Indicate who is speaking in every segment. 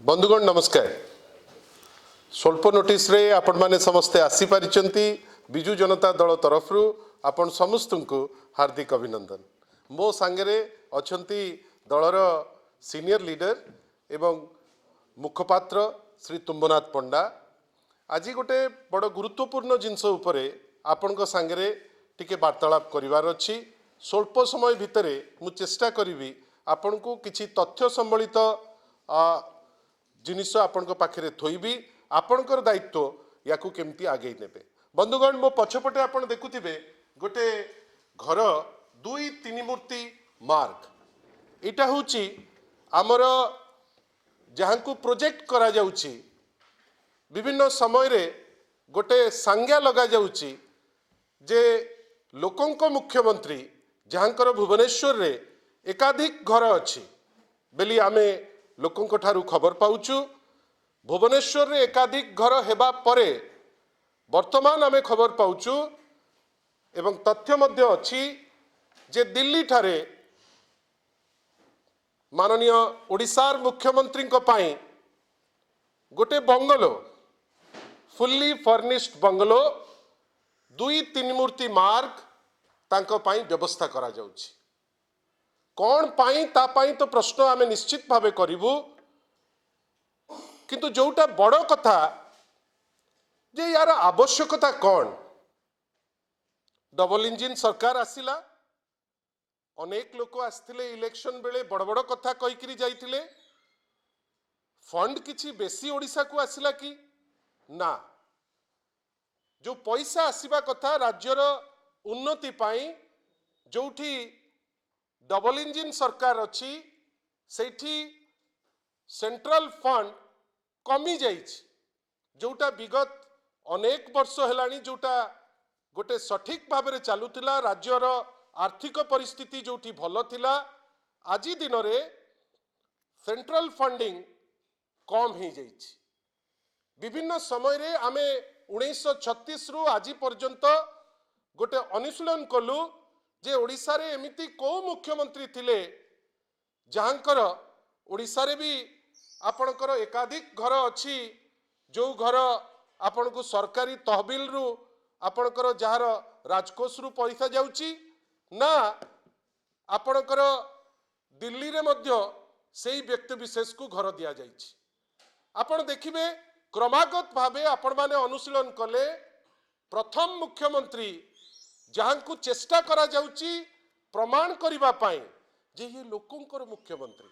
Speaker 1: बंधुगण नमस्कार। स्वल्प नोटिस रे आपण माने समस्ते आसी पारिचंती बिजु जनता दल तरफ आपण समस्त को हार्दिक अभिनंदन। मो सांगरे अछंती दलर सीनियर लीडर एवं मुखपात्र श्री तुम्बनाथ पंडा। आज गोटे बड़ गुरुत्वपूर्ण जिनस उपरे आपण को सांगरे टिके वार्तालाप करिवार अछि। स्वल्प समय भितरे मु चेष्टा करिवि आपण को किछि तथ्य संबलित जिनिस आपण पाखे थोइबी। आपणकर दायित्व या केमती आगे नेबे। बंधुगण मो पछपटे आपण देखुथिबे गोटे घर दुई तीन मूर्ति मार्ग। इटा होची आमर जहाँ को प्रोजेक्ट करा जाउची विभिन्न समय रे गोटे संज्ञा लगा जाउची जे लोकंक मुख्यमंत्री जहाँकर भुवनेश्वर रे एकाधिक घर अछि बेली आमे लोकंक ठारू खबर पाउचु। भुवनेश्वर रे एकाधिक घर हेबा परे वर्तमान आमे खबर पाउचु एवं तथ्य मध्य अछि जे दिल्ली ठारे माननीय ओडिशार मुख्यमंत्री को पाई गोटे बंगलो फुल्ली फर्निश्ड बंगलो दुई तीन मूर्ति मार्ग तांको पाई व्यवस्था करा जाउछि। कौन पाई ता पाई तो प्रश्न आमे निश्चित भावे करिवु, किंतु जोटा बड़ कथा जे यार आवश्यकता कौन। डबल इंजिन सरकार आसिला, अनेक लोक आसथिले इलेक्शन बेले बड़ बड़ कथा कहिकरी जाइथिले। फंड किछि बेसी ओडिशा को आसिला कि ना? जो पैसा आसीबा कथा राज्यर उन्नति पाई जोठी डबल इंजिन सरकार अच्छी सेठी सेंट्रल फंड कमी जाइछि। जोटा विगत अनेक वर्ष हेलानी जोटा गोटे सठिक भाव में चलुथिला राज्यर आर्थिक परिस्थिति जोठी भल थिला आज दिन रे सेंट्रल फंडिंग कम हो जाइछि। विभिन्न समय रे आमे 1936 रु आज पर्यंत गोटे अनुशीलन कलु जे ओडिशा रे एमिति को मुख्यमंत्री थिले जहाँकर ओडिशा रे भी आपणकर एकाधिक घर अच्छी जो घर आपण को सरकारी तहबिल रु आपणकर जार राजकोष रु पैसा जाउची ना आपणकर दिल्ली रे मध्य सेही व्यक्ति विशेष को घर दिया जाइछि। आपण देखिबे क्रमागत भावे आपण माने अनुशीलन कले प्रथम मुख्यमंत्री जहाँ को चेष्टा करा जाउची प्रमाण करिबा पाई जे ये लोकंकर मुख्यमंत्री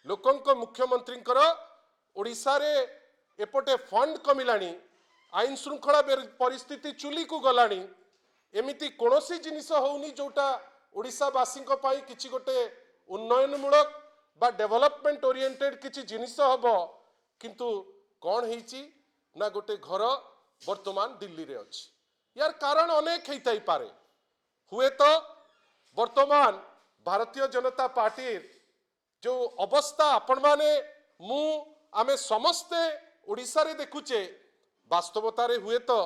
Speaker 1: लोकंक मुख्यमंत्रींकर ओडिशा रे एपटे फंड कमिलानी, आईन श्रृंखला परिस्थिति चुली को गलानी, एमिति कोनोसी जिनिस होउनी जोटा ओडिशावासी पाई किछि गोटे उन्नयनमूलक बा डेवलपमेंट ओरिएंटेड किछि जिनिस हबो, किंतु कौन हेची ना गोटे घर वर्तमान दिल्ली रे अछि। यार कारण अनेक हेइताई पारे। हुए तो वर्तमान भारतीय जनता पार्टी जो अवस्था आपण माने मु आमे समस्ते ओडिशा रे देखुचे वास्तवता रे हुए तो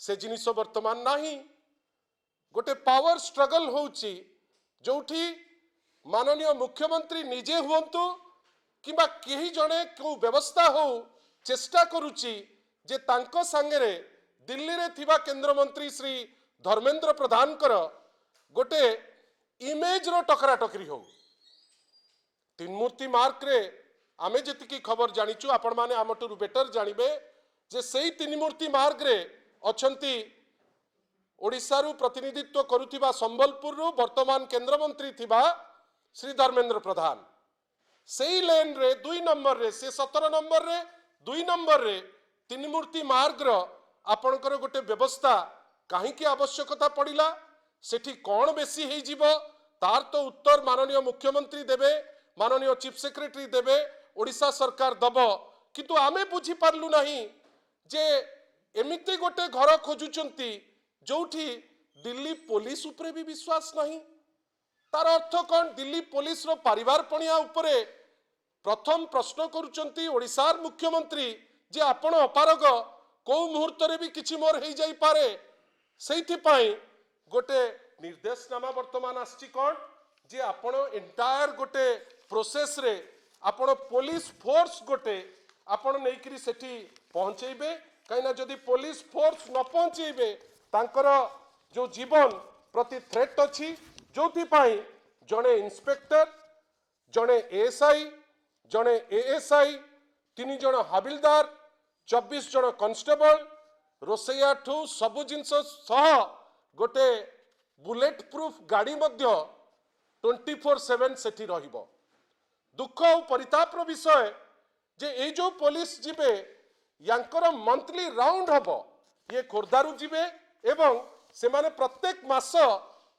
Speaker 1: से जिनिस वर्तमान नाही। गोटे पावर स्ट्रगल होउची जोठी माननीय मुख्यमंत्री निजे हुंतु किबा केही जणे को व्यवस्था हो चेष्टा करूची जे तांको संगे दिल्ली रे थिबा केंद्र मंत्री श्री धर्मेंद्र प्रधान कर गोटे इमेज रो टकरा टकरी हो। तीन मूर्ति मार्क रे आमे जतिकी खबर जानिचु आपण माने आमटू बेटर जानिबे जे सेही तीन मूर्ति मार्ग रे अछंती ओडिशा रु प्रतिनिधित्व करुथिबा संबलपुर रु वर्तमान केंद्र मंत्री थिबा श्री धर्मेंद्र प्रधान। सेही लेन रे 2 नंबर रे से 17 नंबर रे 2 नंबर रे तीन मूर्ति मार्ग रो आपणकर गोटे व्यवस्था कहीं की आवश्यकता पड़िला, सेठी कौन बेसी हेई जीवो तार तो उत्तर माननीय मुख्यमंत्री देबे, माननीय चीफ सेक्रेटरी देबे, ओडिशा सरकार दब। किंतु आमे बुझी पारलु नहीं जे एमिति गोटे घर खोजुचंती जोठी दिल्ली पुलिस उपरे भी विश्वास नहीं। तार अर्थ कौन? दिल्ली पुलिस रो परिवार पणिया उपरे प्रथम प्रश्न करुचंती ओडिशार मुख्यमंत्री जे आपण अपारग को मुहूर्त रे भी किछि मोर हेई जाई पारे। सेइथि पाई गोटे निर्देशनामा वर्तमान आछि कौन जे आपण एंटायर गोटे प्रोसेस रे आपण पुलिस फोर्स गोटे आपण नेइकरी सेठी पहुंचेबे कहीं जदि पुलिस फोर्स न पहुंचेबे तांकर जो जीवन प्रति थ्रेट अच्छी जो जड़े इंस्पेक्टर जड़े एएसआई जड़े एएसआई 3 जन हाबिलदार 24 जन कॉन्स्टेबल रोसैया ठू सबु जिनस सह गोटे बुलेट प्रूफ गाड़ी मध्य 24/7 सेठी रहिबो। दुख और परितापर विषय जे ए जो पुलिस जिबे यांकर मंथली राउंड हबो ये खोर्धारू जिबे एवं से माने प्रत्येक मास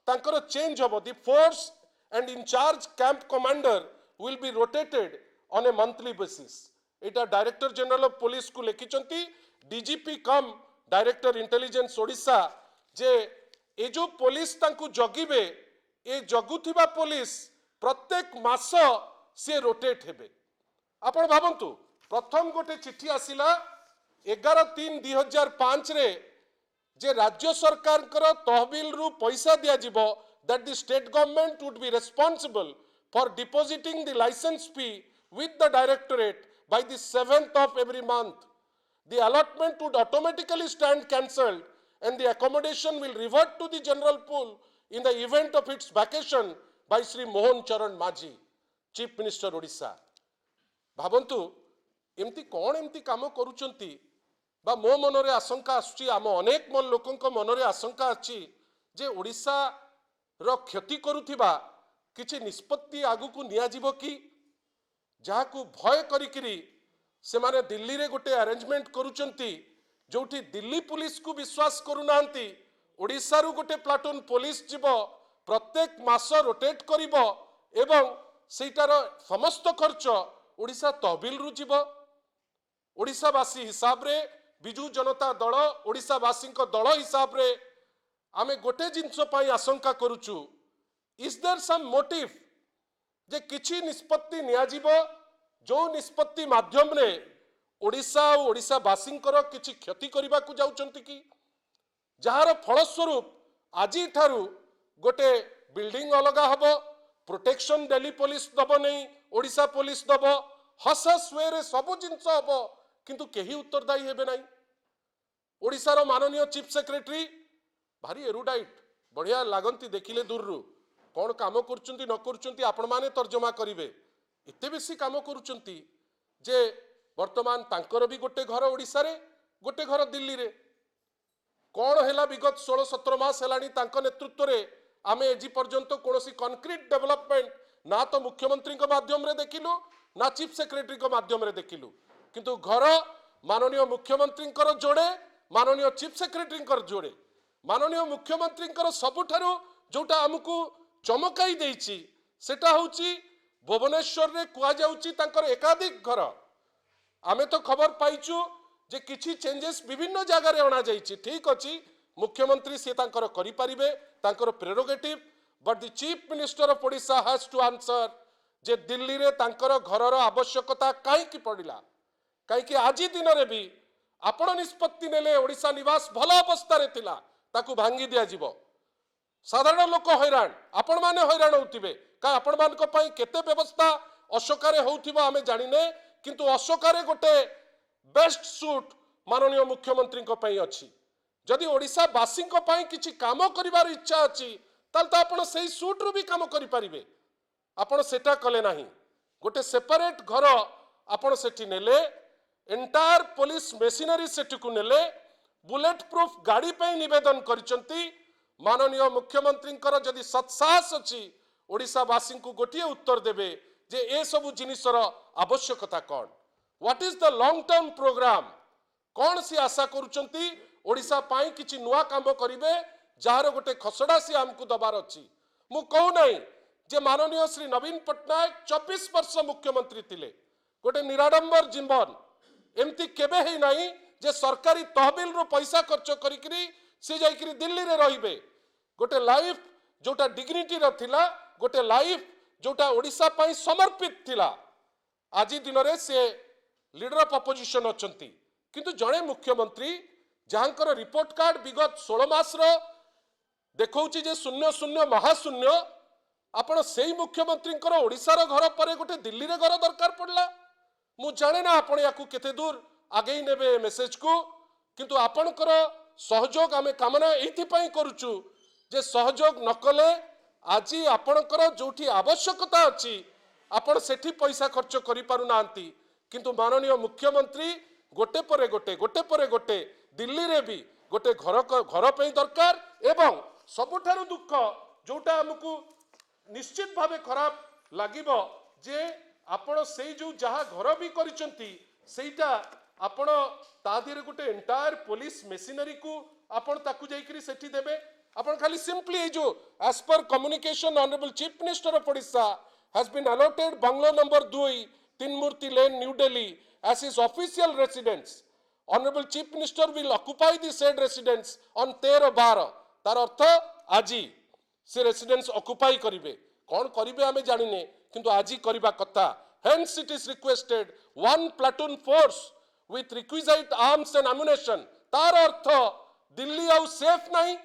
Speaker 1: तांकर चेंज हबो। The force and in charge camp commander will be rotated on a monthly basis. एटा डायरेक्टर जनरल ऑफ पुलिस को लिखिचंती DGP cum director intelligence Odisha जे ए जो पुलिस तांकु जगिबे ए जगुथिबा पुलिस प्रत्येक मास से रोटेट हेबे। आपण भाबंतु प्रथम गोटे चिट्ठी आसिला 11/3/2005 रे जे राज्य सरकार कर तहबिल रु पैसा दिया जिवो that the state government would be responsible for depositing the license fee with the directorate by the 7th of every month. The allotment would automatically stand cancelled and the accommodation will revert to the general pool in the event of its vacation by Sri Mohan Charan Majhi, Chief Minister Odisha. भाबंतु एमती कौन एमती काम करुचंती बा मो मनरे आशंका आसुची आम अनेक मन लोकंक मनरे आशंका अछि जे ओडिशा रो क्षति करुथिबा किछि निष्पत्ति आगुकु निया जिवो कि जाहाकु भय करिकिरी से माने दिल्ली रे गोटे अरेंजमेंट करुचंती जोठी दिल्ली पुलिस को विश्वास करूनांती ओडिशा रु गोटे प्लाटून पुलिस जिवो प्रत्येक मास रोटेट करिवो एवं सेटार समस्त खर्च ओडिशा तहबिल रु जीव। ओडिशावासी हिसाब रे बिजू जनता दल ओडिशावासी दल हिसाब रे आमे गोटे जिनस पाई आशंका करुचु इज देयर सम मोटिव जे किछि निष्पत्ति निया जीव जो निष्पत्ति माध्यम रे ओडिशा और ओडिशावासी किछि क्षति करबा को जाउचंती कि जहार फलस्वरूप आजी ठारू गोटे बिल्डिंग अलगा हबो प्रोटेक्शन दिल्ली पुलिस दब नहीं ओडिशा पुलिस दब हस हस वे सबु जिनस हम किंतु केही उत्तरदायी हेबे नहीं। ओडिशार माननीय चीफ सेक्रेटरी भारी एरुडाइट बढ़िया लागंती देखिले दूर रु कौन काम करचंती न करचंती आपण माने तर्जमा करिवे एते बेसी काम करचंती जे वर्तमान तांकर भी गोटे घर ओडिशा रे गोटे घर दिल्ली रे कौन हैला विगत 16-17 मास हेलानी तांको नेतृत्व रे आमे एजी पर्यंत कोनोसी कंक्रीट डेवलपमेंट ना तो मुख्यमंत्री को माध्यम रे देखिलु ना चीफ सेक्रेटरी को माध्यम रे देखिलु किंतु घर माननीय मुख्यमंत्री जोड़े माननीय चीफ सेक्रेटरी जोड़े माननीय मुख्यमंत्री सबुठारु जोटा आमको चमकाई देइछि सेटा होउछि भुवनेश्वर रे कुआ जाउछि तांकर एकाधिक घर आमे तो खबर पाइछु जे किछि चेंजेस विभिन्न जगह रे अना जाइछि ठीक अछि मुख्यमंत्री से तांकर करि परिबे तांकर prerogative but the chief minister of Odisha has to answer जे दिल्ली रे तांकर घरर आवश्यकता काई की पड़िला काई कि आजि दिन रे भी आपण निष्पत्ति नेले ओडिशा निवास भल अवस्था रे थिला ताकू भांगी दिया जिवो साधारण लोक हैरान आपण माने हैरान होतिबे का आपण मान को पई केते व्यवस्था अशोकारे होउथिबो आमे जानिने किंतु अशोकारे गोटे बेस्ट सूट माननीय मुख्यमंत्री को पई अछि जदि ओडिशा वासी को पई किछि काम करिवार इच्छा अछि ताल तो आपण सेही सूट रु भी काम करि परिबे आपण सेटा कले नाही गोटे सेपरेट घर आपण सेठी नेले एंटायर पुलिस मेशिनरी सेठी को नेले बुलेट प्रूफ गाड़ी पे निवेदन करिसंती माननीय मुख्यमंत्री जदि सत्साहस अछि ओडिशावासी को गोटे उत्तर देबे जे ए सबु जिनिसर आवश्यकता कौन what is the long term programme कौन सी आशा करुचंती ओडिशा पाई किछि नुआ काम करिवे जार गोटे खसड़ा सी हमको दबार अछि मु कहू नाही जे माननीय श्री नवीन पटनायक 24 वर्ष मुख्यमंत्री थिले गोटे निराडंबर जीवन एमती केबे हे नाही जे सरकारी तहबिल रो पैसा खर्च करिकरी से जाइकरी दिल्ली रे रहिबे गोटे लाइफ जोटा डिग्निटी रो थिला गोटे लाइफ जोटा ओडिशा पाई समर्पित थिला आजि दिन रे से लीडर ऑफ अपोजिशन अछंती किंतु जणे मुख्यमंत्री जहांकर रिपोर्ट कार्ड विगत 16 मास रो देखौची जे 00 महाशून्य आपण सेही मुख्यमंत्री ओडिशार घर पर गोटे दिल्ली रे घर दरकार पड़ला मु जाने ना आपण याकू केते दूर आगे नेबे मेसेज को किंतु आपणकर सहयोग आमे कामना एइथिपाई करूचु जे सहयोग नकले आज आपणकर जोठी आवश्यकता अछि आपण सेठी पैसा खर्च करि पारु नांती किंतु माननीय मुख्यमंत्री गोटे परे गोटे दिल्ली रे भी गोटे घर पे दरकार एवं सबुठारु दुख जोटा हमकु निश्चित भावे खराब लागिबो जे आपण सेई जो जहा घर भी करिसंती सेटा आपण ता दिरे गोटे एंटायर पुलिस मेसिनरी को आपण ताकू जाईकरी सेठी देबे आपण खाली सिंपली जो as per communication honourable chief minister of Odisha has been allotted bungalow number 2 Teen Murti lane New Delhi as his official residence. Honorable Chief Minister will occupy the said residence on 13/12 तार अर्थ आजी से रेसिडेंस ऑक्युपाई करिवे कौन करिवे आमे जानिने किंतु आजी करिबा कथा hence it is requested one platoon force with requisite arms and ammunition तार अर्थ दिल्ली आउ सेफ नहीं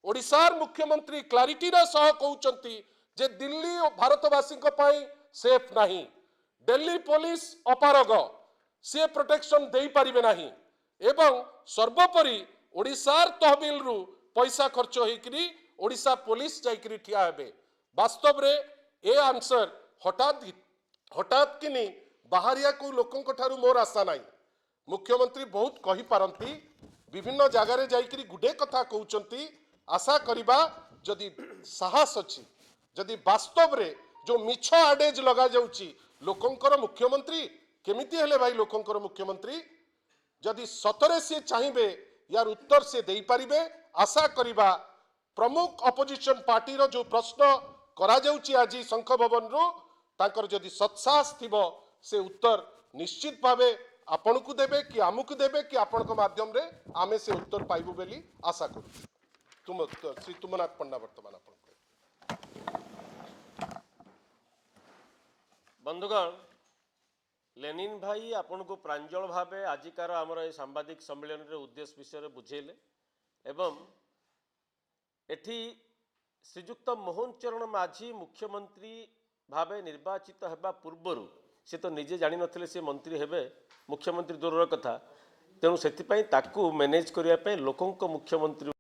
Speaker 1: ओडिशार मुख्यमंत्री क्लारिटी रा सह कहउचंती जे दिल्ली और भारतवासी को पाई सेफ नहीं दिल्ली पुलिस अपारग सी प्रोटेक्शन दे पारिबे नाही एवं सर्वोपरि ओडिशार तहबिल रु पैसा खर्च होइकरी ओडिशा पुलिस जाइकरी ठिया हेबे वास्तव रे ए आंसर हठात किनी बाहरिया को लोकंक ठारू मोर आशा नाही मुख्यमंत्री बहुत कहि पारंती विभिन्न जगार जाइकरी गुडे कथा कहउचंती आशा करिबा जदि साहस अछि जदि वास्तव रे जो मिछ आडेज लगा जाउची लोकंकर मुख्यमंत्री केमिति हेले भाई लोकंकर मुख्यमंत्री जदि सतरे से चाहिए यार उत्तर से दे पारिबे आशा करिबा प्रमुख अपोजिशन पार्टी रो जो प्रश्न करा जाउची आज शंख भवन रो तांकर जदि सत्साहस थिबो से उत्तर निश्चित भावे आपण को देबे कि आमुक देबे कि आपण को माध्यम रे आमे से उत्तर पाइबो बेली आशा करू श्री तुमनाथ पंडा वर्तमान आपण
Speaker 2: बंधुगण लेनिन भाई आपन को प्रांजल भावे आजिकार आमर ए सांबादिक सम्मेलन रे उद्देश्य विषय बुझेले एवं एठी श्रीजुक्त मोहन चरण माझी मुख्यमंत्री भावे निर्वाचित हेबा पूर्वरु से तो निजे जानि नथिले से मंत्री हेबे मुख्यमंत्री दूरर कथा तेणु सेथिपई ताकू मैनेज करिया पे लोकंक मुख्यमंत्री